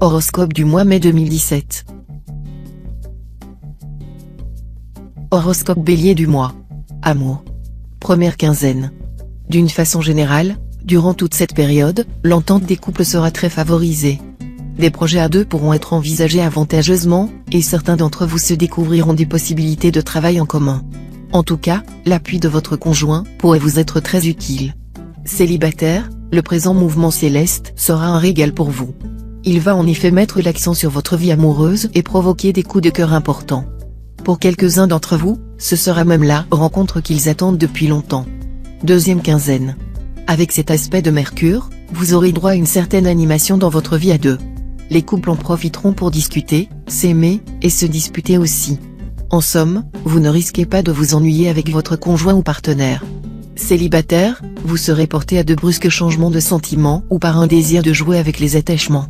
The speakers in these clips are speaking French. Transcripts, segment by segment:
Horoscope du mois mai 2017. Horoscope Bélier du mois. Amour. Première quinzaine. D'une façon générale, durant toute cette période, l'entente des couples sera très favorisée. Des projets à deux pourront être envisagés avantageusement, et certains d'entre vous se découvriront des possibilités de travail en commun. En tout cas, l'appui de votre conjoint pourrait vous être très utile. Célibataire, le présent mouvement céleste sera un régal pour vous. Il va en effet mettre l'accent sur votre vie amoureuse et provoquer des coups de cœur importants. Pour quelques-uns d'entre vous, ce sera même la rencontre qu'ils attendent depuis longtemps. Deuxième quinzaine. Avec cet aspect de Mercure, vous aurez droit à une certaine animation dans votre vie à deux. Les couples en profiteront pour discuter, s'aimer, et se disputer aussi. En somme, vous ne risquez pas de vous ennuyer avec votre conjoint ou partenaire. Célibataire, vous serez porté à de brusques changements de sentiments ou par un désir de jouer avec les attachements.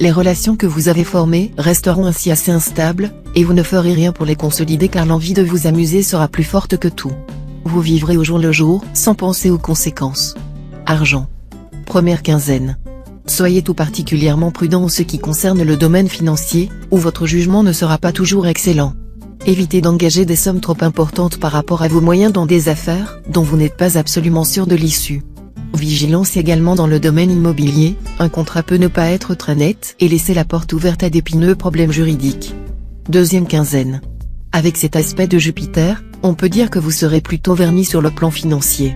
Les relations que vous avez formées resteront ainsi assez instables, et vous ne ferez rien pour les consolider car l'envie de vous amuser sera plus forte que tout. Vous vivrez au jour le jour, sans penser aux conséquences. Argent. Première quinzaine. Soyez tout particulièrement prudent en ce qui concerne le domaine financier, où votre jugement ne sera pas toujours excellent. Évitez d'engager des sommes trop importantes par rapport à vos moyens dans des affaires dont vous n'êtes pas absolument sûr de l'issue. Vigilance également dans le domaine immobilier, un contrat peut ne pas être très net et laisser la porte ouverte à d'épineux problèmes juridiques. Deuxième quinzaine. Avec cet aspect de Jupiter, on peut dire que vous serez plutôt vernis sur le plan financier.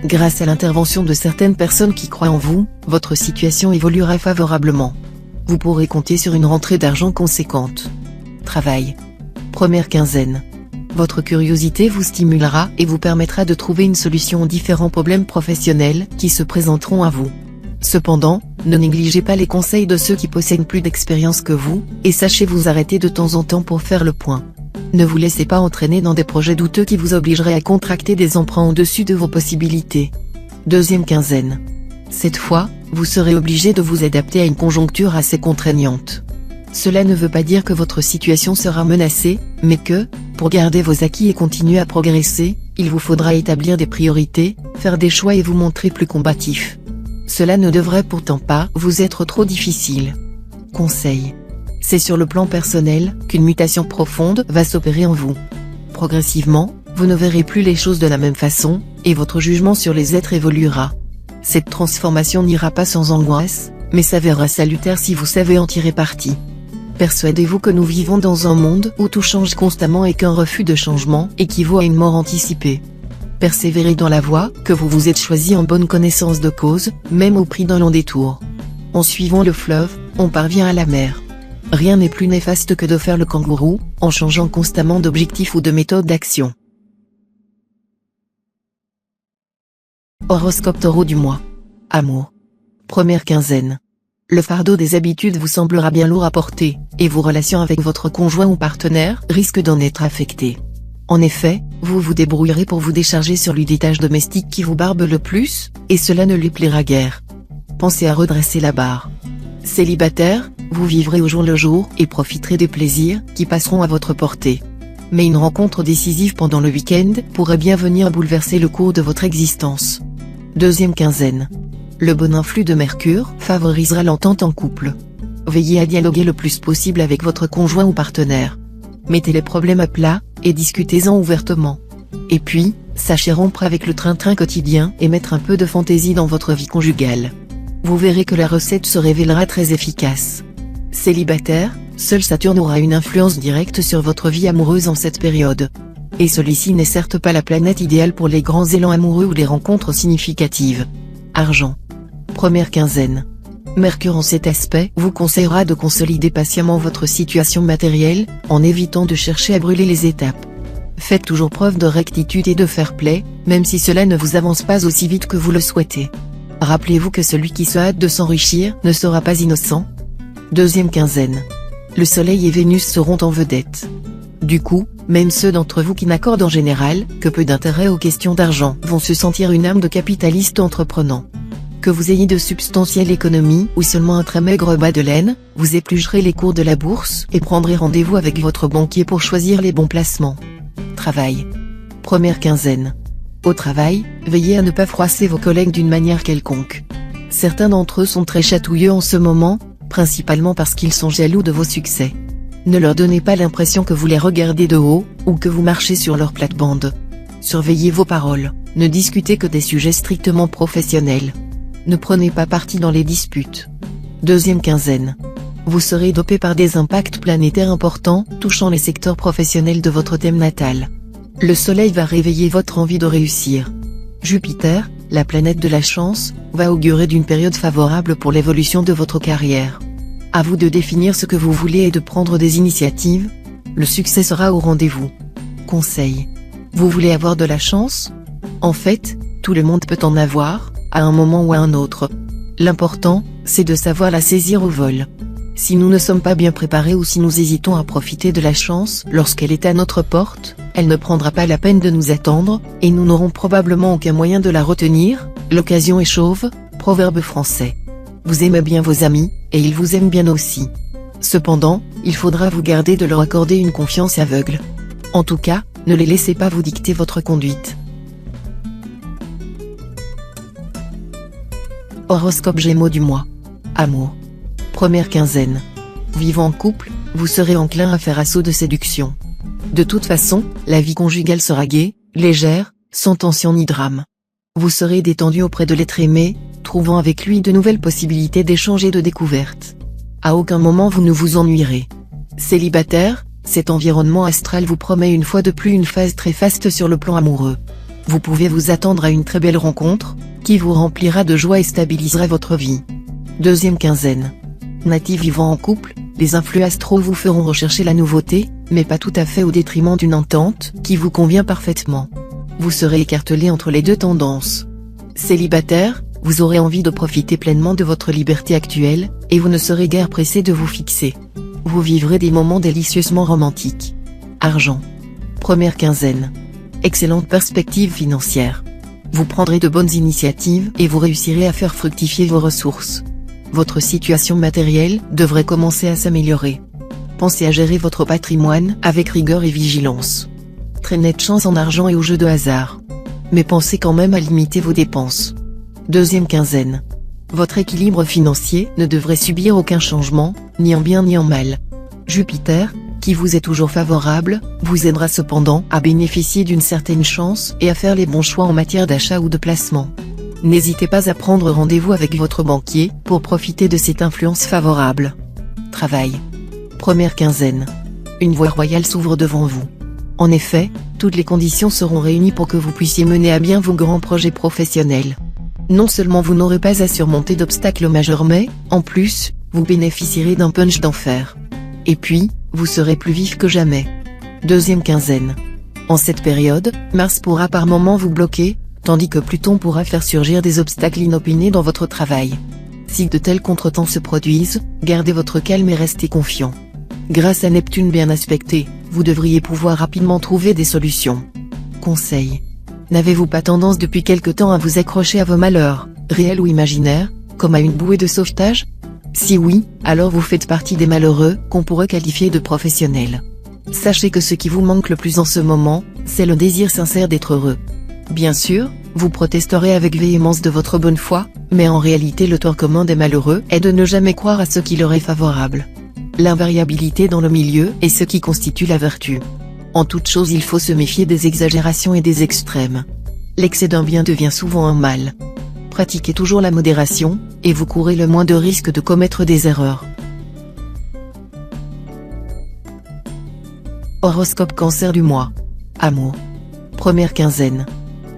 Grâce à l'intervention de certaines personnes qui croient en vous, votre situation évoluera favorablement. Vous pourrez compter sur une rentrée d'argent conséquente. Travail. Première quinzaine. Votre curiosité vous stimulera et vous permettra de trouver une solution aux différents problèmes professionnels qui se présenteront à vous. Cependant, ne négligez pas les conseils de ceux qui possèdent plus d'expérience que vous, et sachez vous arrêter de temps en temps pour faire le point. Ne vous laissez pas entraîner dans des projets douteux qui vous obligeraient à contracter des emprunts au-dessus de vos possibilités. Deuxième quinzaine. Cette fois, vous serez obligé de vous adapter à une conjoncture assez contraignante. Cela ne veut pas dire que votre situation sera menacée, mais que, pour garder vos acquis et continuer à progresser, il vous faudra établir des priorités, faire des choix et vous montrer plus combatif. Cela ne devrait pourtant pas vous être trop difficile. Conseil. C'est sur le plan personnel qu'une mutation profonde va s'opérer en vous. Progressivement, vous ne verrez plus les choses de la même façon, et votre jugement sur les êtres évoluera. Cette transformation n'ira pas sans angoisse, mais s'avérera salutaire si vous savez en tirer parti. Persuadez-vous que nous vivons dans un monde où tout change constamment et qu'un refus de changement équivaut à une mort anticipée. Persévérez dans la voie que vous vous êtes choisi en bonne connaissance de cause, même au prix d'un long détour. En suivant le fleuve, on parvient à la mer. Rien n'est plus néfaste que de faire le kangourou, en changeant constamment d'objectif ou de méthode d'action. Horoscope Taureau du mois. Amour. Première quinzaine. Le fardeau des habitudes vous semblera bien lourd à porter, et vos relations avec votre conjoint ou partenaire risquent d'en être affectées. En effet, vous vous débrouillerez pour vous décharger sur lui des tâches domestiques qui vous barbent le plus, et cela ne lui plaira guère. Pensez à redresser la barre. Célibataire, vous vivrez au jour le jour et profiterez des plaisirs qui passeront à votre portée. Mais une rencontre décisive pendant le week-end pourrait bien venir bouleverser le cours de votre existence. Deuxième quinzaine. Le bon influx de Mercure favorisera l'entente en couple. Veillez à dialoguer le plus possible avec votre conjoint ou partenaire. Mettez les problèmes à plat, et discutez-en ouvertement. Et puis, sachez rompre avec le train-train quotidien et mettre un peu de fantaisie dans votre vie conjugale. Vous verrez que la recette se révélera très efficace. Célibataire, seul Saturne aura une influence directe sur votre vie amoureuse en cette période. Et celui-ci n'est certes pas la planète idéale pour les grands élans amoureux ou les rencontres significatives. Argent. Première quinzaine. Mercure en cet aspect vous conseillera de consolider patiemment votre situation matérielle, en évitant de chercher à brûler les étapes. Faites toujours preuve de rectitude et de fair-play, même si cela ne vous avance pas aussi vite que vous le souhaitez. Rappelez-vous que celui qui se hâte de s'enrichir ne sera pas innocent. Deuxième quinzaine. Le Soleil et Vénus seront en vedette. Du coup, même ceux d'entre vous qui n'accordent en général que peu d'intérêt aux questions d'argent vont se sentir une âme de capitaliste entreprenant. Que vous ayez de substantielles économies ou seulement un très maigre bas de laine, vous éplucherez les cours de la bourse et prendrez rendez-vous avec votre banquier pour choisir les bons placements. Travail. Première quinzaine. Au travail, veillez à ne pas froisser vos collègues d'une manière quelconque. Certains d'entre eux sont très chatouilleux en ce moment, principalement parce qu'ils sont jaloux de vos succès. Ne leur donnez pas l'impression que vous les regardez de haut, ou que vous marchez sur leur plate-bande. Surveillez vos paroles, ne discutez que des sujets strictement professionnels. Ne prenez pas parti dans les disputes. Deuxième quinzaine. Vous serez dopé par des impacts planétaires importants, touchant les secteurs professionnels de votre thème natal. Le soleil va réveiller votre envie de réussir. Jupiter, la planète de la chance, va augurer d'une période favorable pour l'évolution de votre carrière. À vous de définir ce que vous voulez et de prendre des initiatives. Le succès sera au rendez-vous. Conseil. Vous voulez avoir de la chance? En fait, tout le monde peut en avoir, à un moment ou à un autre. L'important, c'est de savoir la saisir au vol. Si nous ne sommes pas bien préparés ou si nous hésitons à profiter de la chance lorsqu'elle est à notre porte, elle ne prendra pas la peine de nous attendre, et nous n'aurons probablement aucun moyen de la retenir. L'occasion est chauve, proverbe français. Vous aimez bien vos amis, et ils vous aiment bien aussi. Cependant, il faudra vous garder de leur accorder une confiance aveugle. En tout cas, ne les laissez pas vous dicter votre conduite. Horoscope Gémeaux du mois. Amour. Première quinzaine. Vivant en couple, vous serez enclin à faire assaut de séduction. De toute façon, la vie conjugale sera gaie, légère, sans tension ni drame. Vous serez détendu auprès de l'être aimé, trouvant avec lui de nouvelles possibilités d'échange et de découverte. À aucun moment vous ne vous ennuierez. Célibataire, cet environnement astral vous promet une fois de plus une phase très faste sur le plan amoureux. Vous pouvez vous attendre à une très belle rencontre, qui vous remplira de joie et stabilisera votre vie. Deuxième quinzaine. Natifs vivant en couple, les influx astraux vous feront rechercher la nouveauté, mais pas tout à fait au détriment d'une entente qui vous convient parfaitement. Vous serez écartelé entre les deux tendances. Célibataire, vous aurez envie de profiter pleinement de votre liberté actuelle, et vous ne serez guère pressé de vous fixer. Vous vivrez des moments délicieusement romantiques. Argent. Première quinzaine. Excellente perspective financière. Vous prendrez de bonnes initiatives et vous réussirez à faire fructifier vos ressources. Votre situation matérielle devrait commencer à s'améliorer. Pensez à gérer votre patrimoine avec rigueur et vigilance. Très nette chance en argent et aux jeux de hasard. Mais pensez quand même à limiter vos dépenses. Deuxième quinzaine. Votre équilibre financier ne devrait subir aucun changement, ni en bien ni en mal. Jupiter, qui vous est toujours favorable, vous aidera cependant à bénéficier d'une certaine chance et à faire les bons choix en matière d'achat ou de placement. N'hésitez pas à prendre rendez-vous avec votre banquier pour profiter de cette influence favorable. Travail. Première quinzaine. Une voie royale s'ouvre devant vous. En effet, toutes les conditions seront réunies pour que vous puissiez mener à bien vos grands projets professionnels. Non seulement vous n'aurez pas à surmonter d'obstacles majeurs mais, en plus, vous bénéficierez d'un punch d'enfer. Et puis, vous serez plus vif que jamais. Deuxième quinzaine. En cette période, Mars pourra par moments vous bloquer, tandis que Pluton pourra faire surgir des obstacles inopinés dans votre travail. Si de tels contretemps se produisent, gardez votre calme et restez confiant. Grâce à Neptune bien aspecté, vous devriez pouvoir rapidement trouver des solutions. Conseil. N'avez-vous pas tendance depuis quelque temps à vous accrocher à vos malheurs, réels ou imaginaires, comme à une bouée de sauvetage? Si oui, alors vous faites partie des malheureux qu'on pourrait qualifier de professionnels. Sachez que ce qui vous manque le plus en ce moment, c'est le désir sincère d'être heureux. Bien sûr, vous protesterez avec véhémence de votre bonne foi, mais en réalité le tort commun des malheureux est de ne jamais croire à ce qui leur est favorable. L'invariabilité dans le milieu est ce qui constitue la vertu. En toute chose il faut se méfier des exagérations et des extrêmes. L'excès d'un bien devient souvent un mal. Pratiquez toujours la modération, et vous courez le moins de risques de commettre des erreurs. Horoscope Cancer du mois. Amour. Première quinzaine.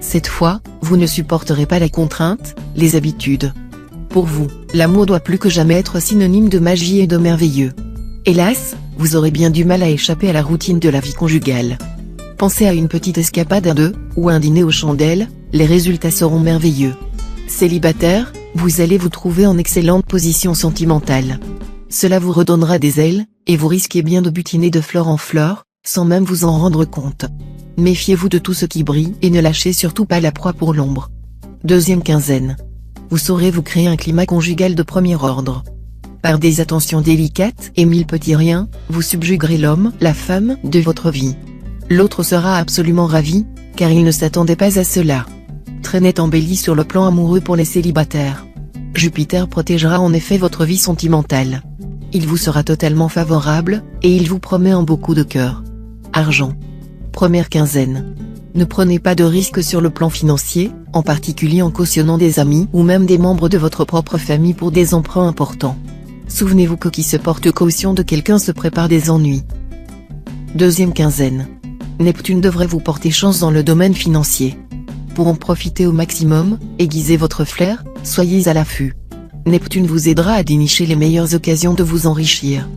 Cette fois, vous ne supporterez pas la contrainte, les habitudes. Pour vous, l'amour doit plus que jamais être synonyme de magie et de merveilleux. Hélas, vous aurez bien du mal à échapper à la routine de la vie conjugale. Pensez à une petite escapade à deux, ou un dîner aux chandelles, les résultats seront merveilleux. Célibataire, vous allez vous trouver en excellente position sentimentale. Cela vous redonnera des ailes, et vous risquez bien de butiner de fleur en fleur, sans même vous en rendre compte. Méfiez-vous de tout ce qui brille et ne lâchez surtout pas la proie pour l'ombre. Deuxième quinzaine. Vous saurez vous créer un climat conjugal de premier ordre. Par des attentions délicates et mille petits riens, vous subjuguerez l'homme, la femme de votre vie. L'autre sera absolument ravi, car il ne s'attendait pas à cela. Très net embelli sur le plan amoureux pour les célibataires. Jupiter protégera en effet votre vie sentimentale. Il vous sera totalement favorable, et il vous promet en beaucoup de cœur. Argent. Première quinzaine. Ne prenez pas de risques sur le plan financier, en particulier en cautionnant des amis ou même des membres de votre propre famille pour des emprunts importants. Souvenez-vous que qui se porte caution de quelqu'un se prépare des ennuis. Deuxième quinzaine. Neptune devrait vous porter chance dans le domaine financier. Pour en profiter au maximum, aiguisez votre flair, soyez à l'affût. Neptune vous aidera à dénicher les meilleures occasions de vous enrichir.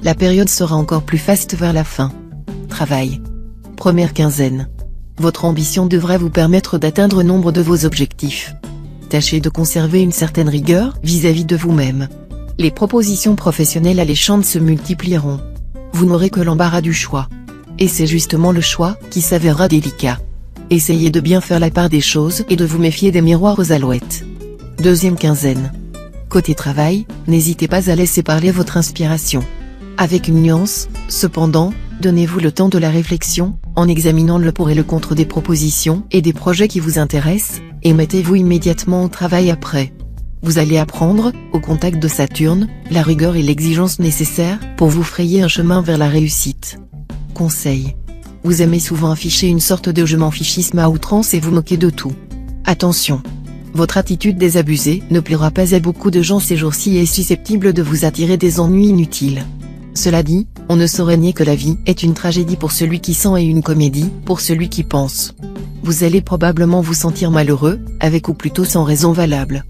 La période sera encore plus faste vers la fin. Travail. Première quinzaine. Votre ambition devrait vous permettre d'atteindre nombre de vos objectifs. Tâchez de conserver une certaine rigueur vis-à-vis de vous-même. Les propositions professionnelles alléchantes se multiplieront. Vous n'aurez que l'embarras du choix. Et c'est justement le choix qui s'avérera délicat. Essayez de bien faire la part des choses et de vous méfier des miroirs aux alouettes. Deuxième quinzaine. Côté travail, n'hésitez pas à laisser parler votre inspiration. Avec une nuance, cependant, donnez-vous le temps de la réflexion, en examinant le pour et le contre des propositions et des projets qui vous intéressent, et mettez-vous immédiatement au travail après. Vous allez apprendre, au contact de Saturne, la rigueur et l'exigence nécessaires pour vous frayer un chemin vers la réussite. Conseil. Vous aimez souvent afficher une sorte de je m'en fichisme à outrance et vous moquer de tout. Attention. Votre attitude désabusée ne plaira pas à beaucoup de gens ces jours-ci et est susceptible de vous attirer des ennuis inutiles. Cela dit, on ne saurait nier que la vie est une tragédie pour celui qui sent et une comédie pour celui qui pense. Vous allez probablement vous sentir malheureux, avec ou plutôt sans raison valable.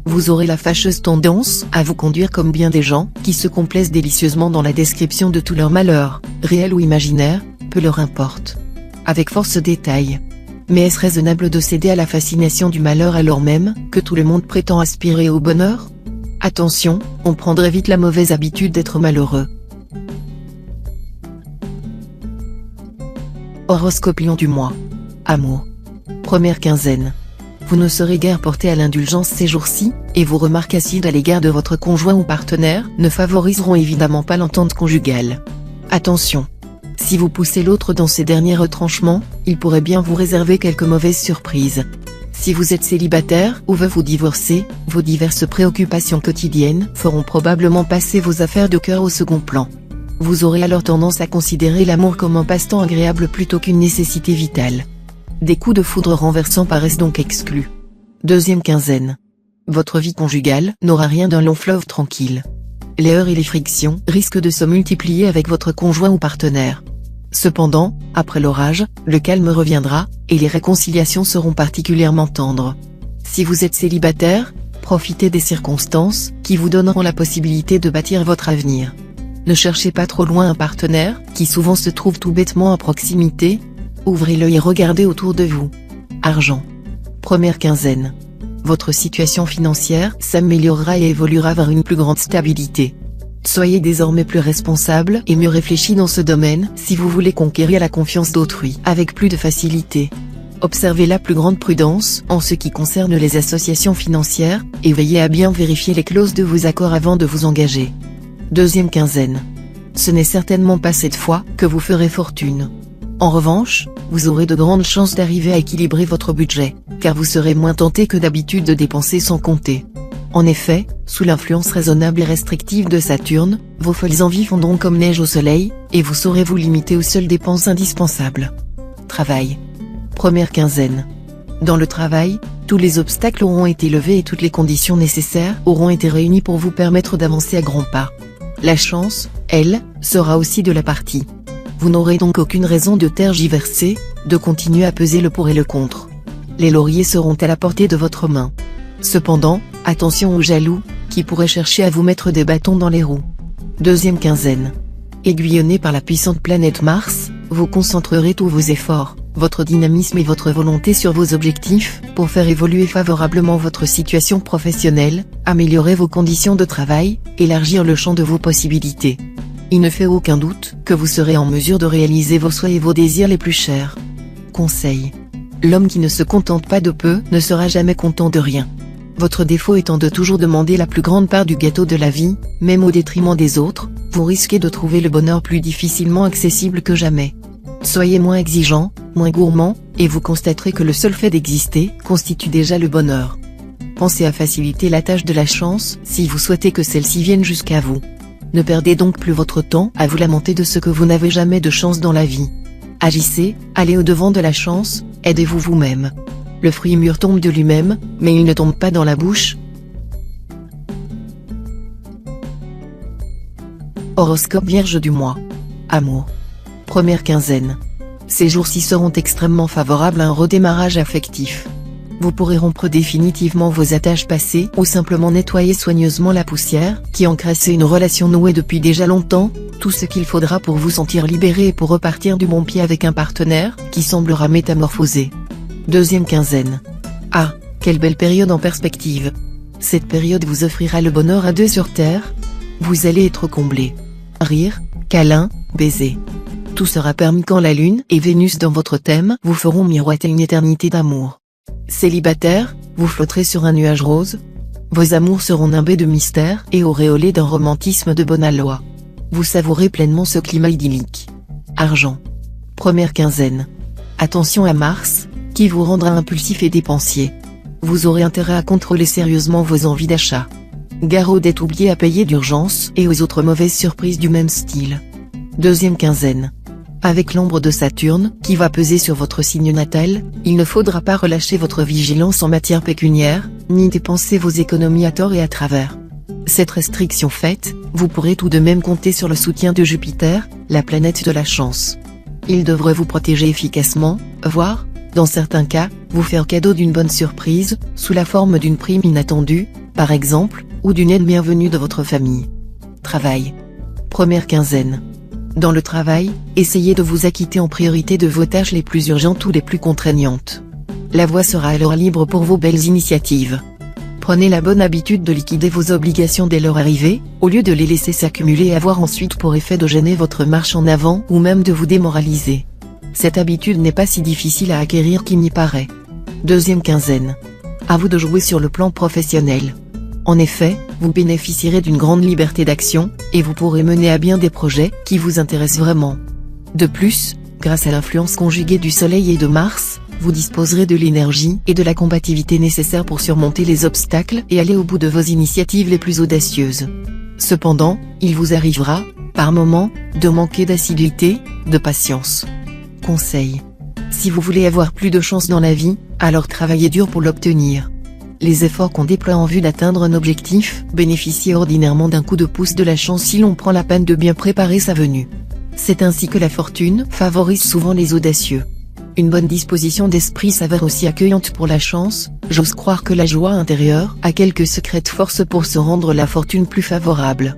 Vous aurez la fâcheuse tendance à vous conduire comme bien des gens qui se complaisent délicieusement dans la description de tous leurs malheurs, réels ou imaginaires, peu leur importe. Avec force détail. Mais est-ce raisonnable de céder à la fascination du malheur alors même que tout le monde prétend aspirer au bonheur? Attention, on prendrait vite la mauvaise habitude d'être malheureux. Horoscope Lion du mois. Amour. Première quinzaine. Vous ne serez guère porté à l'indulgence ces jours-ci, et vos remarques acides à l'égard de votre conjoint ou partenaire ne favoriseront évidemment pas l'entente conjugale. Attention. Si vous poussez l'autre dans ses derniers retranchements, il pourrait bien vous réserver quelques mauvaises surprises. Si vous êtes célibataire ou veut vous divorcer, vos diverses préoccupations quotidiennes feront probablement passer vos affaires de cœur au second plan. Vous aurez alors tendance à considérer l'amour comme un passe-temps agréable plutôt qu'une nécessité vitale. Des coups de foudre renversants paraissent donc exclus. Deuxième quinzaine. Votre vie conjugale n'aura rien d'un long fleuve tranquille. Les heurts et les frictions risquent de se multiplier avec votre conjoint ou partenaire. Cependant, après l'orage, le calme reviendra, et les réconciliations seront particulièrement tendres. Si vous êtes célibataire, profitez des circonstances qui vous donneront la possibilité de bâtir votre avenir. Ne cherchez pas trop loin un partenaire, qui souvent se trouve tout bêtement à proximité. Ouvrez l'œil et regardez autour de vous. Argent. Première quinzaine. Votre situation financière s'améliorera et évoluera vers une plus grande stabilité. Soyez désormais plus responsable et mieux réfléchi dans ce domaine si vous voulez conquérir la confiance d'autrui avec plus de facilité. Observez la plus grande prudence en ce qui concerne les associations financières, et veillez à bien vérifier les clauses de vos accords avant de vous engager. Deuxième quinzaine. Ce n'est certainement pas cette fois que vous ferez fortune. En revanche, vous aurez de grandes chances d'arriver à équilibrer votre budget, car vous serez moins tenté que d'habitude de dépenser sans compter. En effet, sous l'influence raisonnable et restrictive de Saturne, vos folles envies fondront comme neige au soleil, et vous saurez vous limiter aux seules dépenses indispensables. Travail. Première quinzaine. Dans le travail, tous les obstacles auront été levés et toutes les conditions nécessaires auront été réunies pour vous permettre d'avancer à grands pas. La chance, elle, sera aussi de la partie. Vous n'aurez donc aucune raison de tergiverser, de continuer à peser le pour et le contre. Les lauriers seront à la portée de votre main. Cependant, attention aux jaloux, qui pourraient chercher à vous mettre des bâtons dans les roues. Deuxième quinzaine. Aiguillonné par la puissante planète Mars, vous concentrerez tous vos efforts, votre dynamisme et votre volonté sur vos objectifs, pour faire évoluer favorablement votre situation professionnelle, améliorer vos conditions de travail, élargir le champ de vos possibilités. Il ne fait aucun doute que vous serez en mesure de réaliser vos souhaits et vos désirs les plus chers. Conseil. L'homme qui ne se contente pas de peu ne sera jamais content de rien. Votre défaut étant de toujours demander la plus grande part du gâteau de la vie, même au détriment des autres, vous risquez de trouver le bonheur plus difficilement accessible que jamais. Soyez moins exigeant, moins gourmand, et vous constaterez que le seul fait d'exister constitue déjà le bonheur. pensez à faciliter la tâche de la chance si vous souhaitez que celle-ci vienne jusqu'à vous. Ne perdez donc plus votre temps à vous lamenter de ce que vous n'avez jamais de chance dans la vie. Agissez, allez au-devant de la chance, aidez-vous vous-même. Le fruit mûr tombe de lui-même, mais il ne tombe pas dans la bouche. Horoscope Vierge du mois. Amour. Première quinzaine. Ces jours-ci seront extrêmement favorables à un redémarrage affectif. Vous pourrez rompre définitivement vos attaches passées ou simplement nettoyer soigneusement la poussière qui encrassait une relation nouée depuis déjà longtemps, tout ce qu'il faudra pour vous sentir libéré et pour repartir du bon pied avec un partenaire qui semblera métamorphosé. Deuxième quinzaine. Ah, quelle belle période en perspective. Cette période vous offrira le bonheur à deux sur terre. Vous allez être comblé. Rire, câlin, baiser. Tout sera permis quand la Lune et Vénus dans votre thème vous feront miroiter une éternité d'amour. Célibataire, vous flotterez sur un nuage rose. Vos amours seront nimbés de mystère et auréolés d'un romantisme de bonne aloi. Vous savourez pleinement ce climat idyllique. Argent. Première quinzaine. Attention à Mars, qui vous rendra impulsif et dépensier. Vous aurez intérêt à contrôler sérieusement vos envies d'achat. Gare aux dettes oubliées à payer d'urgence et aux autres mauvaises surprises du même style. Deuxième quinzaine. Avec l'ombre de Saturne qui va peser sur votre signe natal, il ne faudra pas relâcher votre vigilance en matière pécuniaire, ni dépenser vos économies à tort et à travers. Cette restriction faite, vous pourrez tout de même compter sur le soutien de Jupiter, la planète de la chance. Il devrait vous protéger efficacement, voire, dans certains cas, vous faire cadeau d'une bonne surprise, sous la forme d'une prime inattendue, par exemple, ou d'une aide bienvenue de votre famille. Travail. Première quinzaine. Dans le travail, essayez de vous acquitter en priorité de vos tâches les plus urgentes ou les plus contraignantes. La voie sera alors libre pour vos belles initiatives. Prenez la bonne habitude de liquider vos obligations dès leur arrivée, au lieu de les laisser s'accumuler et avoir ensuite pour effet de gêner votre marche en avant ou même de vous démoraliser. Cette habitude n'est pas si difficile à acquérir qu'il n'y paraît. Deuxième quinzaine. À vous de jouer sur le plan professionnel. En effet, vous bénéficierez d'une grande liberté d'action, et vous pourrez mener à bien des projets qui vous intéressent vraiment. De plus, grâce à l'influence conjuguée du Soleil et de Mars, vous disposerez de l'énergie et de la combativité nécessaires pour surmonter les obstacles et aller au bout de vos initiatives les plus audacieuses. Cependant, il vous arrivera, par moments, de manquer d'assiduité, de patience. Conseil. Si vous voulez avoir plus de chance dans la vie, alors travaillez dur pour l'obtenir. Les efforts qu'on déploie en vue d'atteindre un objectif bénéficient ordinairement d'un coup de pouce de la chance si l'on prend la peine de bien préparer sa venue. C'est ainsi que la fortune favorise souvent les audacieux. Une bonne disposition d'esprit s'avère aussi accueillante pour la chance, j'ose croire que la joie intérieure a quelques secrètes forces pour se rendre la fortune plus favorable.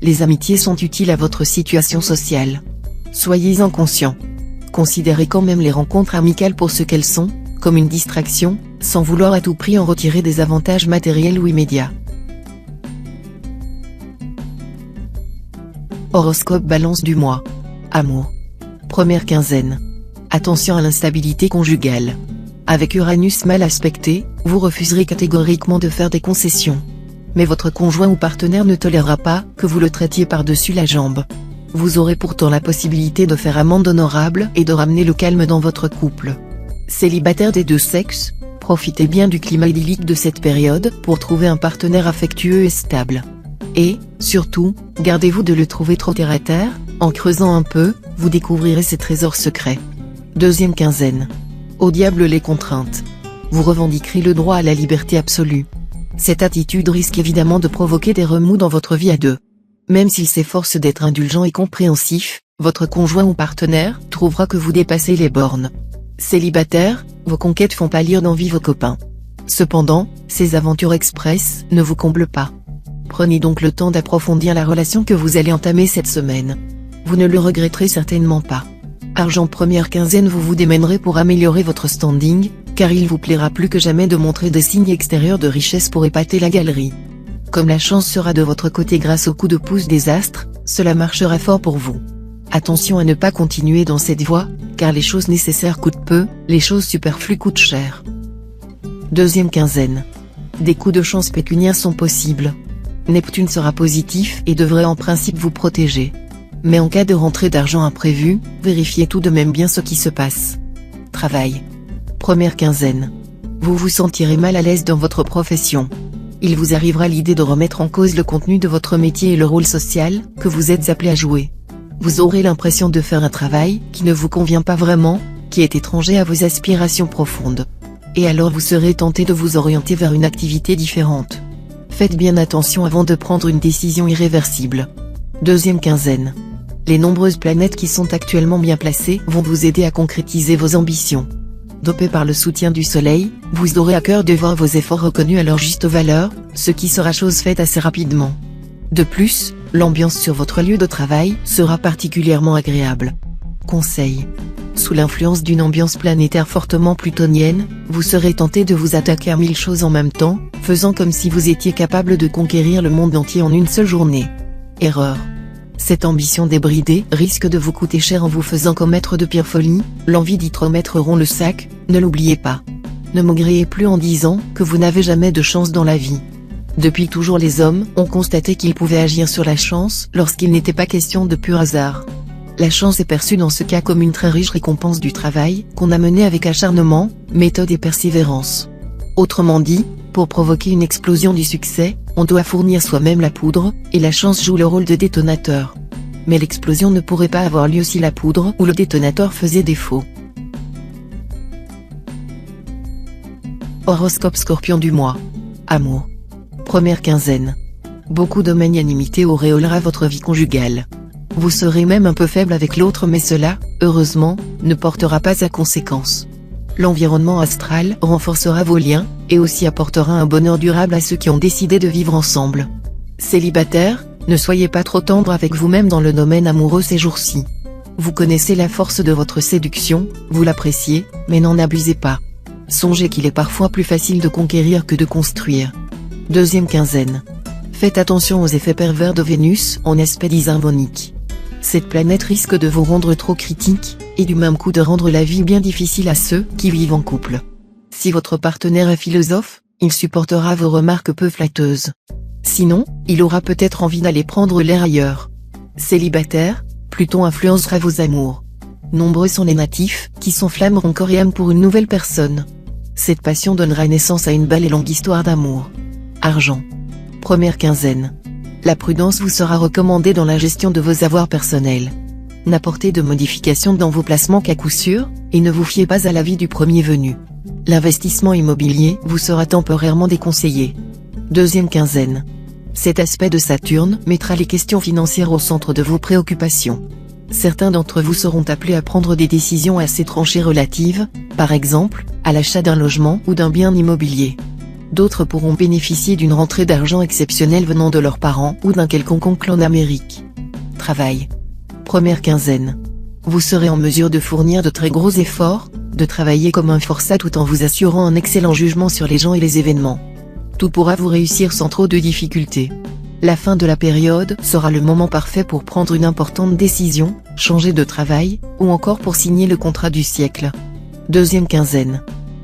Les amitiés sont utiles à votre situation sociale. Soyez-en conscient. Considérez quand même les rencontres amicales pour ce qu'elles sont, comme une distraction, sans vouloir à tout prix en retirer des avantages matériels ou immédiats. Horoscope Balance du mois. Amour. Première quinzaine. Attention à l'instabilité conjugale. Avec Uranus mal aspecté, vous refuserez catégoriquement de faire des concessions. Mais votre conjoint ou partenaire ne tolérera pas que vous le traitiez par-dessus la jambe. Vous aurez pourtant la possibilité de faire amende honorable et de ramener le calme dans votre couple. Célibataires des deux sexes, profitez bien du climat idyllique de cette période pour trouver un partenaire affectueux et stable. Et, surtout, gardez-vous de le trouver trop terre-à-terre, en creusant un peu, vous découvrirez ses trésors secrets. Deuxième quinzaine. Au diable les contraintes. Vous revendiquerez le droit à la liberté absolue. Cette attitude risque évidemment de provoquer des remous dans votre vie à deux. Même s'il s'efforce d'être indulgent et compréhensif, votre conjoint ou partenaire trouvera que vous dépassez les bornes. Célibataire, vos conquêtes font pâlir d'envie vos copains. Cependant, ces aventures express ne vous comblent pas. Prenez donc le temps d'approfondir la relation que vous allez entamer cette semaine. Vous ne le regretterez certainement pas. Argent première quinzaine, vous vous démènerez pour améliorer votre standing, car il vous plaira plus que jamais de montrer des signes extérieurs de richesse pour épater la galerie. Comme la chance sera de votre côté grâce au coup de pouce des astres, cela marchera fort pour vous. Attention à ne pas continuer dans cette voie, car les choses nécessaires coûtent peu, les choses superflues coûtent cher. Deuxième quinzaine. Des coups de chance pécuniaires sont possibles. Neptune sera positif et devrait en principe vous protéger. Mais en cas de rentrée d'argent imprévue, vérifiez tout de même bien ce qui se passe. Travail. Première quinzaine. Vous vous sentirez mal à l'aise dans votre profession. Il vous arrivera l'idée de remettre en cause le contenu de votre métier et le rôle social que vous êtes appelé à jouer. Vous aurez l'impression de faire un travail qui ne vous convient pas vraiment, qui est étranger à vos aspirations profondes. Et alors vous serez tenté de vous orienter vers une activité différente. Faites bien attention avant de prendre une décision irréversible. Deuxième quinzaine. Les nombreuses planètes qui sont actuellement bien placées vont vous aider à concrétiser vos ambitions. Dopé par le soutien du soleil, vous aurez à cœur de voir vos efforts reconnus à leur juste valeur, ce qui sera chose faite assez rapidement. De plus, l'ambiance sur votre lieu de travail sera particulièrement agréable. Conseil. Sous l'influence d'une ambiance planétaire fortement plutonienne, vous serez tenté de vous attaquer à 1000 choses en même temps, faisant comme si vous étiez capable de conquérir le monde entier en une seule journée. Erreur. Cette ambition débridée risque de vous coûter cher en vous faisant commettre de pires folies, l'envie d'y trop mettre rond le sac, ne l'oubliez pas. Ne maugréez plus en disant que vous n'avez jamais de chance dans la vie. Depuis toujours les hommes ont constaté qu'ils pouvaient agir sur la chance lorsqu'il n'était pas question de pur hasard. La chance est perçue dans ce cas comme une très riche récompense du travail qu'on a mené avec acharnement, méthode et persévérance. Autrement dit, pour provoquer une explosion du succès, on doit fournir soi-même la poudre, et la chance joue le rôle de détonateur. Mais l'explosion ne pourrait pas avoir lieu si la poudre ou le détonateur faisait défaut. Horoscope Scorpion du mois. Amour. Première quinzaine. Beaucoup de magnanimité auréolera votre vie conjugale. Vous serez même un peu faible avec l'autre mais cela, heureusement, ne portera pas à conséquence. L'environnement astral renforcera vos liens, et aussi apportera un bonheur durable à ceux qui ont décidé de vivre ensemble. Célibataires, ne soyez pas trop tendre avec vous-même dans le domaine amoureux ces jours-ci. Vous connaissez la force de votre séduction, vous l'appréciez, mais n'en abusez pas. Songez qu'il est parfois plus facile de conquérir que de construire. Deuxième quinzaine. Faites attention aux effets pervers de Vénus en aspect disharmonique. Cette planète risque de vous rendre trop critique, et du même coup de rendre la vie bien difficile à ceux qui vivent en couple. Si votre partenaire est philosophe, il supportera vos remarques peu flatteuses. Sinon, il aura peut-être envie d'aller prendre l'air ailleurs. Célibataire, Pluton influencera vos amours. Nombreux sont les natifs qui s'enflammeront corps et âme pour une nouvelle personne. Cette passion donnera naissance à une belle et longue histoire d'amour. Argent. Première quinzaine. La prudence vous sera recommandée dans la gestion de vos avoirs personnels. N'apportez de modifications dans vos placements qu'à coup sûr, et ne vous fiez pas à l'avis du premier venu. L'investissement immobilier vous sera temporairement déconseillé. Deuxième quinzaine. Cet aspect de Saturne mettra les questions financières au centre de vos préoccupations. Certains d'entre vous seront appelés à prendre des décisions assez tranchées relatives, par exemple, à l'achat d'un logement ou d'un bien immobilier. D'autres pourront bénéficier d'une rentrée d'argent exceptionnelle venant de leurs parents ou d'un quelconque oncle en Amérique. Travail. Première quinzaine. Vous serez en mesure de fournir de très gros efforts, de travailler comme un forçat tout en vous assurant un excellent jugement sur les gens et les événements. Tout pourra vous réussir sans trop de difficultés. La fin de la période sera le moment parfait pour prendre une importante décision, changer de travail, ou encore pour signer le contrat du siècle. Deuxième quinzaine.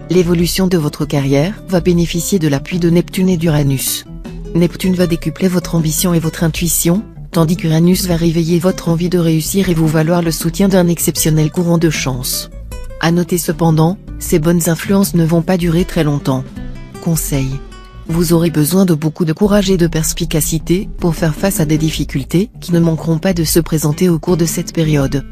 L'évolution de votre carrière va bénéficier de l'appui de Neptune et d'Uranus. Neptune va décupler votre ambition et votre intuition, tandis qu'Uranus va réveiller votre envie de réussir et vous valoir le soutien d'un exceptionnel courant de chance. À noter cependant, ces bonnes influences ne vont pas durer très longtemps. Conseil. Vous aurez besoin de beaucoup de courage et de perspicacité pour faire face à des difficultés qui ne manqueront pas de se présenter au cours de cette période.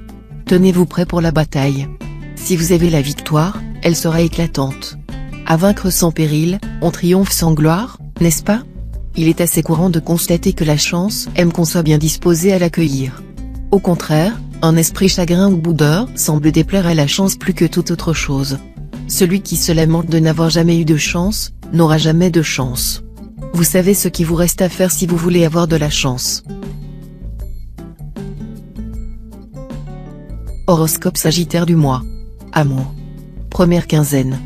Tenez-vous prêt pour la bataille. Si vous avez la victoire, elle sera éclatante. À vaincre sans péril, on triomphe sans gloire, n'est-ce pas? Il est assez courant de constater que la chance aime qu'on soit bien disposé à l'accueillir. Au contraire, un esprit chagrin ou boudeur semble déplaire à la chance plus que toute autre chose. Celui qui se lamente de n'avoir jamais eu de chance, n'aura jamais de chance. Vous savez ce qu'il vous reste à faire si vous voulez avoir de la chance. Horoscope Sagittaire du mois. Amour. Première quinzaine.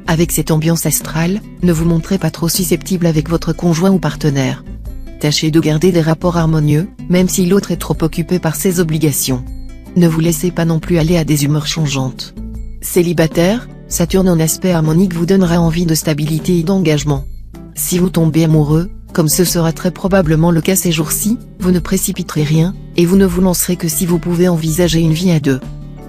Avec cette ambiance astrale, ne vous montrez pas trop susceptible avec votre conjoint ou partenaire. Tâchez de garder des rapports harmonieux, même si l'autre est trop occupé par ses obligations. Ne vous laissez pas non plus aller à des humeurs changeantes. Célibataire, Saturne en aspect harmonique vous donnera envie de stabilité et d'engagement. Si vous tombez amoureux, comme ce sera très probablement le cas ces jours-ci, vous ne précipiterez rien, et vous ne vous lancerez que si vous pouvez envisager une vie à deux.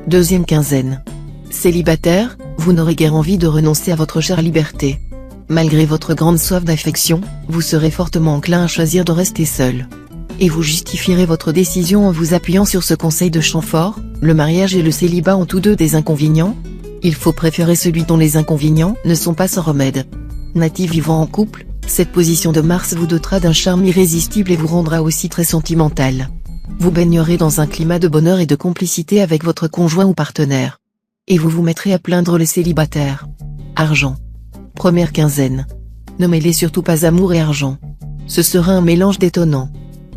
Deuxième quinzaine. Célibataire, vous n'aurez guère envie de renoncer à votre chère liberté. Malgré votre grande soif d'affection, vous serez fortement enclin à choisir de rester seul. Et vous justifierez votre décision en vous appuyant sur ce conseil de Chamfort: le mariage et le célibat ont tous deux des inconvénients. Il faut préférer celui dont les inconvénients ne sont pas sans remède. Natif vivant en couple, cette position de Mars vous dotera d'un charme irrésistible et vous rendra aussi très sentimental. Vous baignerez dans un climat de bonheur et de complicité avec votre conjoint ou partenaire. Et vous vous mettrez à plaindre les célibataires. Argent. Première quinzaine. Ne mêlez surtout pas amour et argent. Ce sera un mélange détonnant.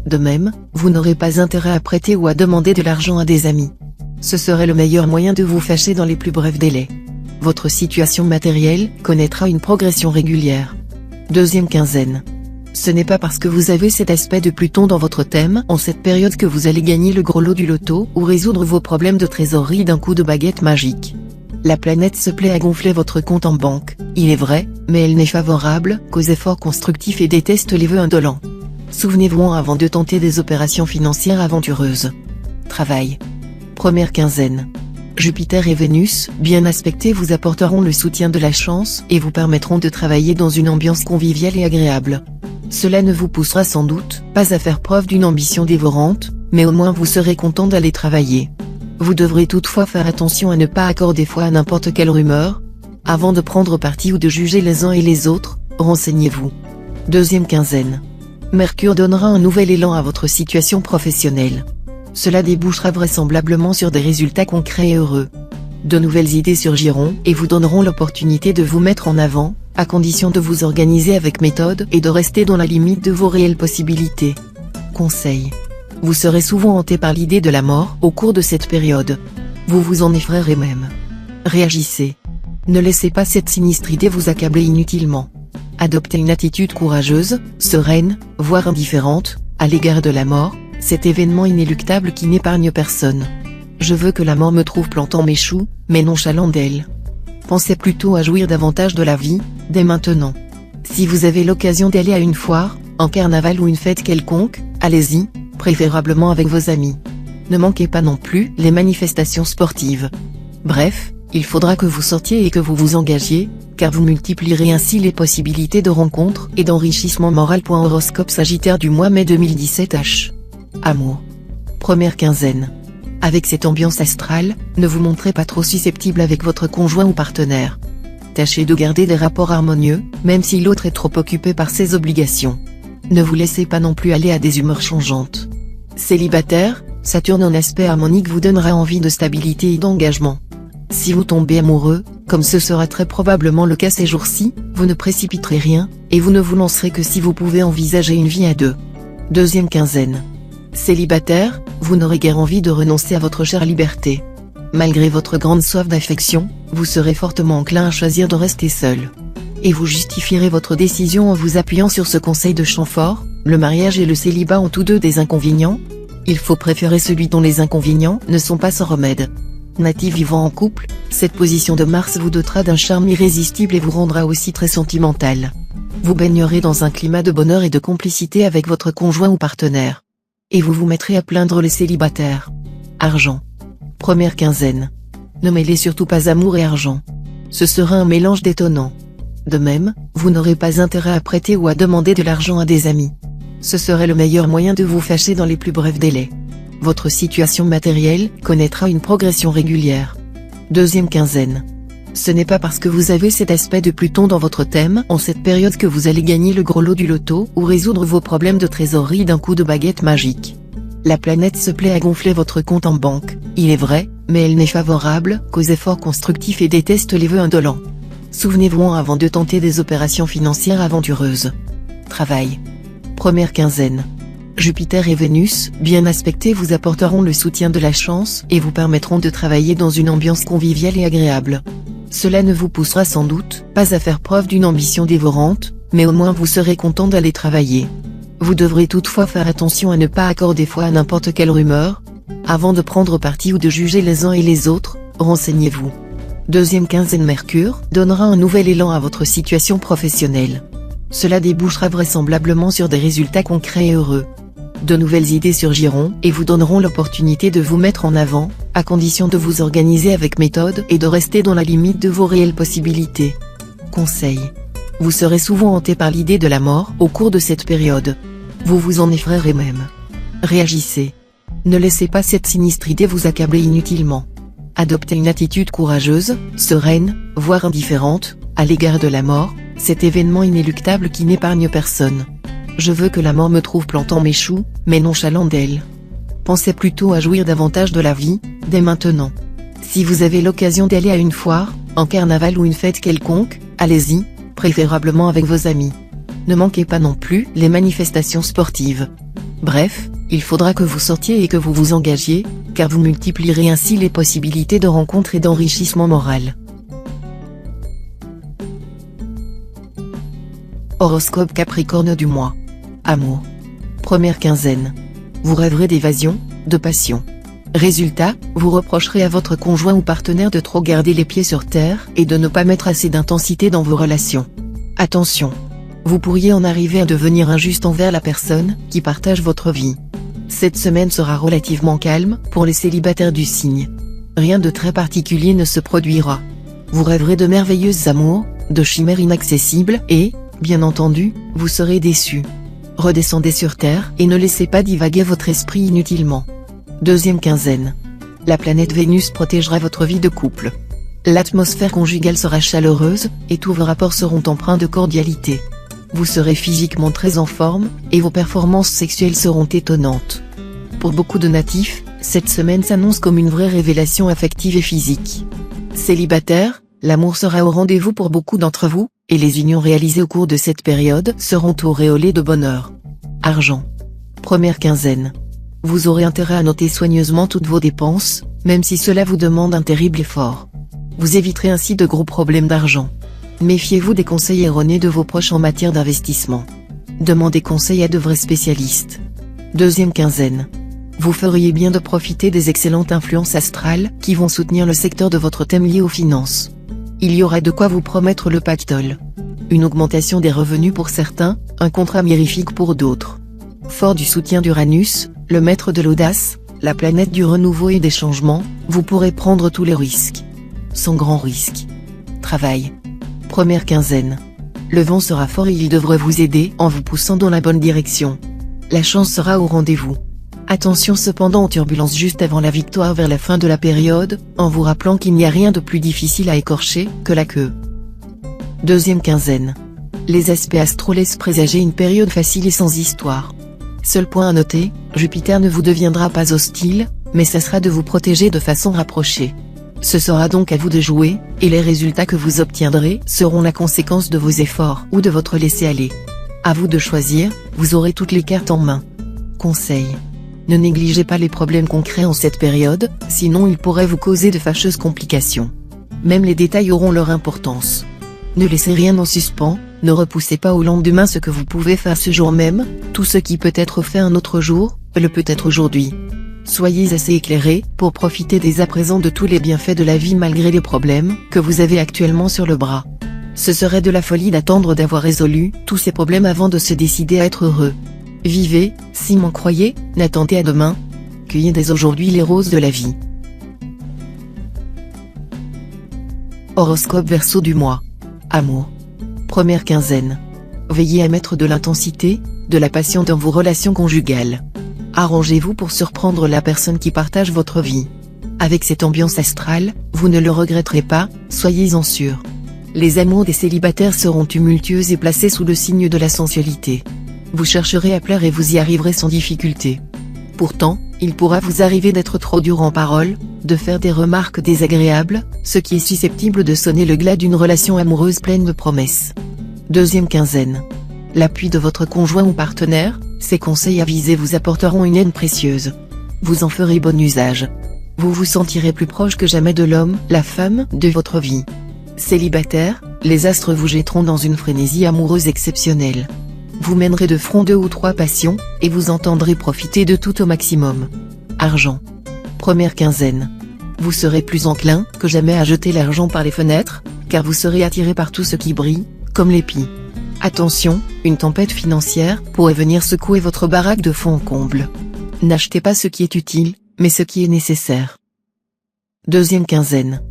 De même, vous n'aurez pas intérêt à prêter ou à demander de l'argent à des amis. Ce serait le meilleur moyen de vous fâcher dans les plus brefs délais. Votre situation matérielle connaîtra une progression régulière. Deuxième quinzaine. Ce n'est pas parce que vous avez cet aspect de Pluton dans votre thème en cette période que vous allez gagner le gros lot du loto ou résoudre vos problèmes de trésorerie d'un coup de baguette magique. La planète se plaît à gonfler votre compte en banque, il est vrai, mais elle n'est favorable qu'aux efforts constructifs et déteste les vœux indolents. Souvenez-vous avant de tenter des opérations financières aventureuses. Travail. Première quinzaine. Jupiter et Vénus, bien aspectés, vous apporteront le soutien de la chance et vous permettront de travailler dans une ambiance conviviale et agréable. Cela ne vous poussera sans doute pas à faire preuve d'une ambition dévorante, mais au moins vous serez content d'aller travailler. Vous devrez toutefois faire attention à ne pas accorder foi à n'importe quelle rumeur. Avant de prendre parti ou de juger les uns et les autres, renseignez-vous. Deuxième quinzaine. Mercure donnera un nouvel élan à votre situation professionnelle. Cela débouchera vraisemblablement sur des résultats concrets et heureux. De nouvelles idées surgiront et vous donneront l'opportunité de vous mettre en avant, à condition de vous organiser avec méthode et de rester dans la limite de vos réelles possibilités. Conseil. Vous serez souvent hanté par l'idée de la mort au cours de cette période. Vous vous en effrayerez même. Réagissez. Ne laissez pas cette sinistre idée vous accabler inutilement. Adoptez une attitude courageuse, sereine, voire indifférente, à l'égard de la mort, cet événement inéluctable qui n'épargne personne. Je veux que la mort me trouve plantant mes choux, mais nonchalant d'elle. Pensez plutôt à jouir davantage de la vie, dès maintenant. Si vous avez l'occasion d'aller à une foire, un carnaval ou une fête quelconque, allez-y, préférablement avec vos amis. Ne manquez pas non plus les manifestations sportives. Bref, il faudra que vous sortiez et que vous vous engagiez, car vous multiplierez ainsi les possibilités de rencontres et d'enrichissement moral. Horoscope Sagittaire du mois mai 2017 H. Amour. Première quinzaine. Avec cette ambiance astrale, ne vous montrez pas trop susceptible avec votre conjoint ou partenaire. Tâchez de garder des rapports harmonieux, même si l'autre est trop occupé par ses obligations. Ne vous laissez pas non plus aller à des humeurs changeantes. Célibataire, Saturne en aspect harmonique vous donnera envie de stabilité et d'engagement. Si vous tombez amoureux, comme ce sera très probablement le cas ces jours-ci, vous ne précipiterez rien, et vous ne vous lancerez que si vous pouvez envisager une vie à deux. Deuxième quinzaine. Célibataire, vous n'aurez guère envie de renoncer à votre chère liberté. Malgré votre grande soif d'affection, vous serez fortement enclin à choisir de rester seul. Et vous justifierez votre décision en vous appuyant sur ce conseil de Chamfort: le mariage et le célibat ont tous deux des inconvénients. Il faut préférer celui dont les inconvénients ne sont pas sans remède. Natif vivant en couple, cette position de Mars vous dotera d'un charme irrésistible et vous rendra aussi très sentimental. Vous baignerez dans un climat de bonheur et de complicité avec votre conjoint ou partenaire. Et vous vous mettrez à plaindre les célibataires. Argent. Première quinzaine. Ne mêlez surtout pas amour et argent. Ce sera un mélange détonnant. De même, vous n'aurez pas intérêt à prêter ou à demander de l'argent à des amis. Ce serait le meilleur moyen de vous fâcher dans les plus brefs délais. Votre situation matérielle connaîtra une progression régulière. Deuxième quinzaine. Ce n'est pas parce que vous avez cet aspect de Pluton dans votre thème en cette période que vous allez gagner le gros lot du loto ou résoudre vos problèmes de trésorerie d'un coup de baguette magique. La planète se plaît à gonfler votre compte en banque, il est vrai, mais elle n'est favorable qu'aux efforts constructifs et déteste les vœux indolents. Souvenez-vous avant de tenter des opérations financières aventureuses. Travail. Première quinzaine. Jupiter et Vénus, bien aspectés, vous apporteront le soutien de la chance et vous permettront de travailler dans une ambiance conviviale et agréable. Cela ne vous poussera sans doute pas à faire preuve d'une ambition dévorante, mais au moins vous serez content d'aller travailler. Vous devrez toutefois faire attention à ne pas accorder foi à n'importe quelle rumeur. Avant de prendre parti ou de juger les uns et les autres, renseignez-vous. Deuxième quinzaine. Mercure donnera un nouvel élan à votre situation professionnelle. Cela débouchera vraisemblablement sur des résultats concrets et heureux. de nouvelles idées surgiront et vous donneront l'opportunité de vous mettre en avant, à condition de vous organiser avec méthode et de rester dans la limite de vos réelles possibilités. Conseil. Vous serez souvent hanté par l'idée de la mort au cours de cette période. Vous vous en effraierez même. Réagissez. Ne laissez pas cette sinistre idée vous accabler inutilement. Adoptez une attitude courageuse, sereine, voire indifférente, à l'égard de la mort, cet événement inéluctable qui n'épargne personne. Je veux que la mort me trouve plantant mes choux, mais nonchalant d'elle. Pensez plutôt à jouir davantage de la vie, dès maintenant. Si vous avez l'occasion d'aller à une foire, un carnaval ou une fête quelconque, allez-y, préférablement avec vos amis. Ne manquez pas non plus les manifestations sportives. Bref, il faudra que vous sortiez et que vous vous engagiez, car vous multiplierez ainsi les possibilités de rencontres et d'enrichissement moral. Horoscope Capricorne du mois. Amour. Première quinzaine. Vous rêverez d'évasion, de passion. Résultat, vous reprocherez à votre conjoint ou partenaire de trop garder les pieds sur terre et de ne pas mettre assez d'intensité dans vos relations. Attention. Vous pourriez en arriver à devenir injuste envers la personne qui partage votre vie. Cette semaine sera relativement calme pour les célibataires du signe. Rien de très particulier ne se produira. Vous rêverez de merveilleux amours, de chimères inaccessibles et, bien entendu, vous serez déçus. Redescendez sur terre et ne laissez pas divaguer votre esprit inutilement. Deuxième quinzaine. La planète Vénus protégera votre vie de couple. L'atmosphère conjugale sera chaleureuse, et tous vos rapports seront empreints de cordialité. Vous serez physiquement très en forme, et vos performances sexuelles seront étonnantes. Pour beaucoup de natifs, cette semaine s'annonce comme une vraie révélation affective et physique. Célibataires, l'amour sera au rendez-vous pour beaucoup d'entre vous, et les unions réalisées au cours de cette période seront auréolées de bonheur. Argent. Première quinzaine. Vous aurez intérêt à noter soigneusement toutes vos dépenses, même si cela vous demande un terrible effort. Vous éviterez ainsi de gros problèmes d'argent. Méfiez-vous des conseils erronés de vos proches en matière d'investissement. Demandez conseil à de vrais spécialistes. Deuxième quinzaine. Vous feriez bien de profiter des excellentes influences astrales qui vont soutenir le secteur de votre thème lié aux finances. Il y aura de quoi vous promettre le pactole. Une augmentation des revenus pour certains, un contrat mirifique pour d'autres. Fort du soutien d'Uranus, le maître de l'audace, la planète du renouveau et des changements, vous pourrez prendre tous les risques. Sans grand risque. Travail. Première quinzaine. Le vent sera fort et il devrait vous aider en vous poussant dans la bonne direction. La chance sera au rendez-vous. Attention cependant aux turbulences juste avant la victoire vers la fin de la période, en vous rappelant qu'il n'y a rien de plus difficile à écorcher que la queue. Deuxième quinzaine. Les aspects astro laissent présager une période facile et sans histoire. Seul point à noter, Jupiter ne vous deviendra pas hostile, mais cessera de vous protéger de façon rapprochée. Ce sera donc à vous de jouer, et les résultats que vous obtiendrez seront la conséquence de vos efforts ou de votre laisser-aller. À vous de choisir, vous aurez toutes les cartes en main. Conseil. Ne négligez pas les problèmes concrets en cette période, sinon ils pourraient vous causer de fâcheuses complications. Même les détails auront leur importance. Ne laissez rien en suspens, ne repoussez pas au lendemain ce que vous pouvez faire ce jour même, tout ce qui peut être fait un autre jour, le peut être aujourd'hui. Soyez assez éclairés pour profiter dès à présent de tous les bienfaits de la vie malgré les problèmes que vous avez actuellement sur le bras. Ce serait de la folie d'attendre d'avoir résolu tous ces problèmes avant de se décider à être heureux. Vivez, si m'en croyez, n'attendez à demain. Cueillez dès aujourd'hui les roses de la vie. Horoscope Verseau du mois. Amour. Première quinzaine. Veillez à mettre de l'intensité, de la passion dans vos relations conjugales. Arrangez-vous pour surprendre la personne qui partage votre vie. Avec cette ambiance astrale, vous ne le regretterez pas, soyez-en sûrs. Les amours des célibataires seront tumultueux et placés sous le signe de la sensualité. Vous chercherez à plaire et vous y arriverez sans difficulté. Pourtant, il pourra vous arriver d'être trop dur en parole, de faire des remarques désagréables, ce qui est susceptible de sonner le glas d'une relation amoureuse pleine de promesses. Deuxième quinzaine. L'appui de votre conjoint ou partenaire, ses conseils avisés vous apporteront une aide précieuse. Vous en ferez bon usage. Vous vous sentirez plus proche que jamais de l'homme, la femme de votre vie. Célibataire, les astres vous jetteront dans une frénésie amoureuse exceptionnelle. Vous mènerez de front 2 ou 3 passions, et vous entendrez profiter de tout au maximum. Argent. Première quinzaine. Vous serez plus enclin que jamais à jeter l'argent par les fenêtres, car vous serez attiré par tout ce qui brille, comme l'épi. Attention, une tempête financière pourrait venir secouer votre baraque de fond en comble. N'achetez pas ce qui est utile, mais ce qui est nécessaire. Deuxième quinzaine.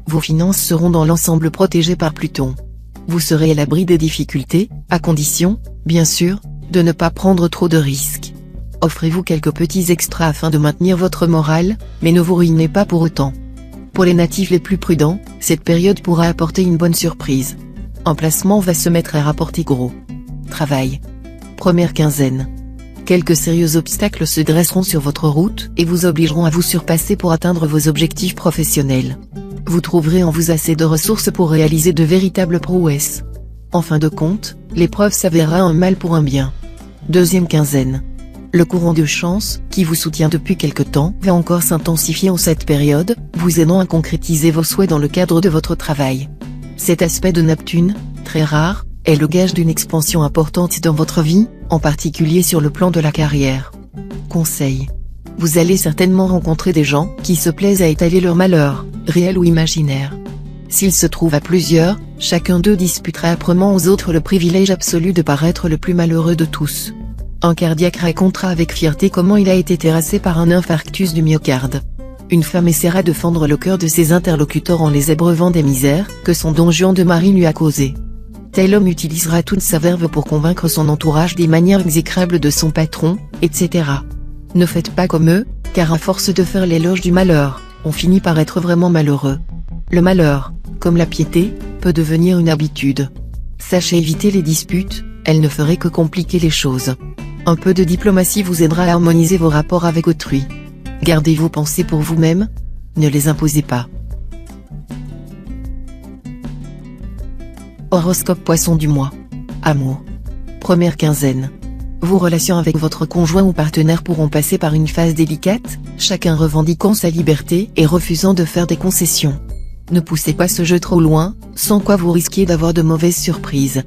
Vos finances seront dans l'ensemble protégées par Pluton. Vous serez à l'abri des difficultés, à condition, bien sûr, de ne pas prendre trop de risques. Offrez-vous quelques petits extras afin de maintenir votre morale, mais ne vous ruinez pas pour autant. Pour les natifs les plus prudents, cette période pourra apporter une bonne surprise. Un placement va se mettre à rapporter gros. Travail. Première quinzaine. Quelques sérieux obstacles se dresseront sur votre route et vous obligeront à vous surpasser pour atteindre vos objectifs professionnels. Vous trouverez en vous assez de ressources pour réaliser de véritables prouesses. En fin de compte, l'épreuve s'avérera un mal pour un bien. Deuxième quinzaine. Le courant de chance, qui vous soutient depuis quelque temps, va encore s'intensifier en cette période, vous aidant à concrétiser vos souhaits dans le cadre de votre travail. Cet aspect de Neptune, très rare, est le gage d'une expansion importante dans votre vie, en particulier sur le plan de la carrière. Conseil. Vous allez certainement rencontrer des gens qui se plaisent à étaler leur malheur, réel ou imaginaire. S'ils se trouvent à plusieurs, chacun d'eux disputera âprement aux autres le privilège absolu de paraître le plus malheureux de tous. Un cardiaque racontera avec fierté comment il a été terrassé par un infarctus du myocarde. Une femme essaiera de fendre le cœur de ses interlocuteurs en les abreuvant des misères que son don Juan de Marie lui a causées. Tel homme utilisera toute sa verve pour convaincre son entourage des manières exécrables de son patron, etc. Ne faites pas comme eux, car à force de faire l'éloge du malheur, on finit par être vraiment malheureux. Le malheur, comme la piété, peut devenir une habitude. Sachez éviter les disputes, elles ne feraient que compliquer les choses. Un peu de diplomatie vous aidera à harmoniser vos rapports avec autrui. Gardez vos pensées pour vous-même, ne les imposez pas. Horoscope Poisson du mois. Amour. Première quinzaine. Vos relations avec votre conjoint ou partenaire pourront passer par une phase délicate, chacun revendiquant sa liberté et refusant de faire des concessions. Ne poussez pas ce jeu trop loin, sans quoi vous risquez d'avoir de mauvaises surprises.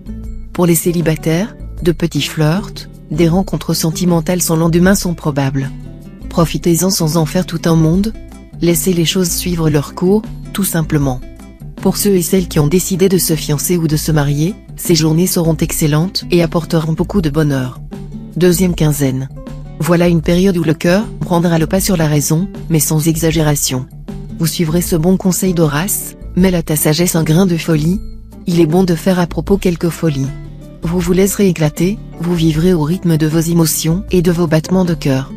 Pour les célibataires, de petits flirts, des rencontres sentimentales sans lendemain sont probables. Profitez-en sans en faire tout un monde. Laissez les choses suivre leur cours, tout simplement. Pour ceux et celles qui ont décidé de se fiancer ou de se marier, ces journées seront excellentes et apporteront beaucoup de bonheur. Deuxième quinzaine. Voilà une période où le cœur prendra le pas sur la raison, mais sans exagération. Vous suivrez ce bon conseil d'Horace, mêle à ta sagesse un grain de folie. Il est bon de faire à propos quelques folies. Vous vous laisserez éclater, vous vivrez au rythme de vos émotions et de vos battements de cœur.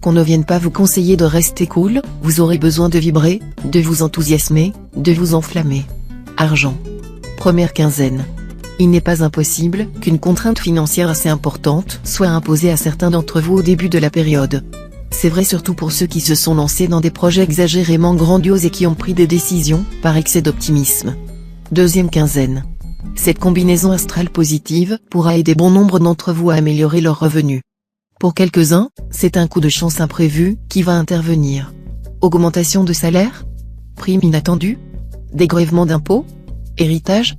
Qu'on ne vienne pas vous conseiller de rester cool, vous aurez besoin de vibrer, de vous enthousiasmer, de vous enflammer. Argent. Première quinzaine. Il n'est pas impossible qu'une contrainte financière assez importante soit imposée à certains d'entre vous au début de la période. C'est vrai surtout pour ceux qui se sont lancés dans des projets exagérément grandioses et qui ont pris des décisions par excès d'optimisme. Deuxième quinzaine. Cette combinaison astrale positive pourra aider bon nombre d'entre vous à améliorer leurs revenus. Pour quelques-uns, c'est un coup de chance imprévu qui va intervenir. Augmentation de salaire? Prime inattendue? Dégrèvement d'impôts? Héritage?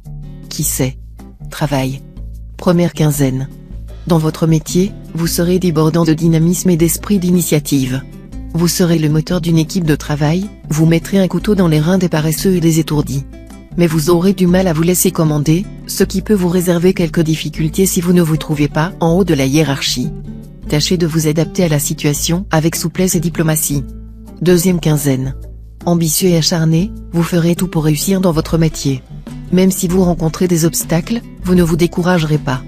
Qui sait? Travail. Première quinzaine. Dans votre métier, vous serez débordant de dynamisme et d'esprit d'initiative. Vous serez le moteur d'une équipe de travail, vous mettrez un couteau dans les reins des paresseux et des étourdis. Mais vous aurez du mal à vous laisser commander, ce qui peut vous réserver quelques difficultés si vous ne vous trouvez pas en haut de la hiérarchie. Tâchez de vous adapter à la situation avec souplesse et diplomatie. Deuxième quinzaine. Ambitieux et acharné, vous ferez tout pour réussir dans votre métier. Même si vous rencontrez des obstacles, vous ne vous découragerez pas.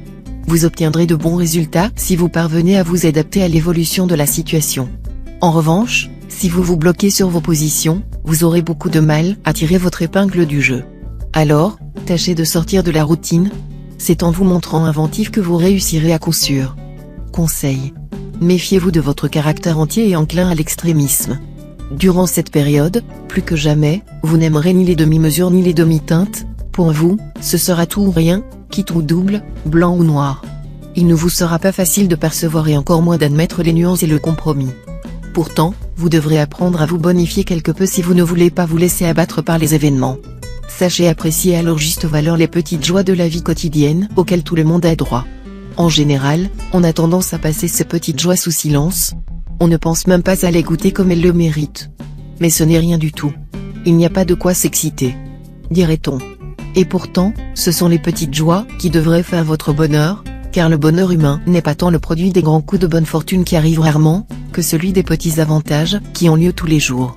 Vous obtiendrez de bons résultats si vous parvenez à vous adapter à l'évolution de la situation. En revanche, si vous vous bloquez sur vos positions, vous aurez beaucoup de mal à tirer votre épingle du jeu. Alors, tâchez de sortir de la routine. C'est en vous montrant inventif que vous réussirez à coup sûr. Conseil. Méfiez-vous de votre caractère entier et enclin à l'extrémisme. Durant cette période, plus que jamais, vous n'aimerez ni les demi-mesures ni les demi-teintes. Pour vous, ce sera tout ou rien, quitte ou double, blanc ou noir. Il ne vous sera pas facile de percevoir et encore moins d'admettre les nuances et le compromis. Pourtant, vous devrez apprendre à vous bonifier quelque peu si vous ne voulez pas vous laisser abattre par les événements. Sachez apprécier à leur juste valeur les petites joies de la vie quotidienne auxquelles tout le monde a droit. En général, on a tendance à passer ces petites joies sous silence. On ne pense même pas à les goûter comme elles le méritent. Mais ce n'est rien du tout. Il n'y a pas de quoi s'exciter. Dirait-on. Et pourtant, ce sont les petites joies qui devraient faire votre bonheur, car le bonheur humain n'est pas tant le produit des grands coups de bonne fortune qui arrivent rarement, que celui des petits avantages qui ont lieu tous les jours.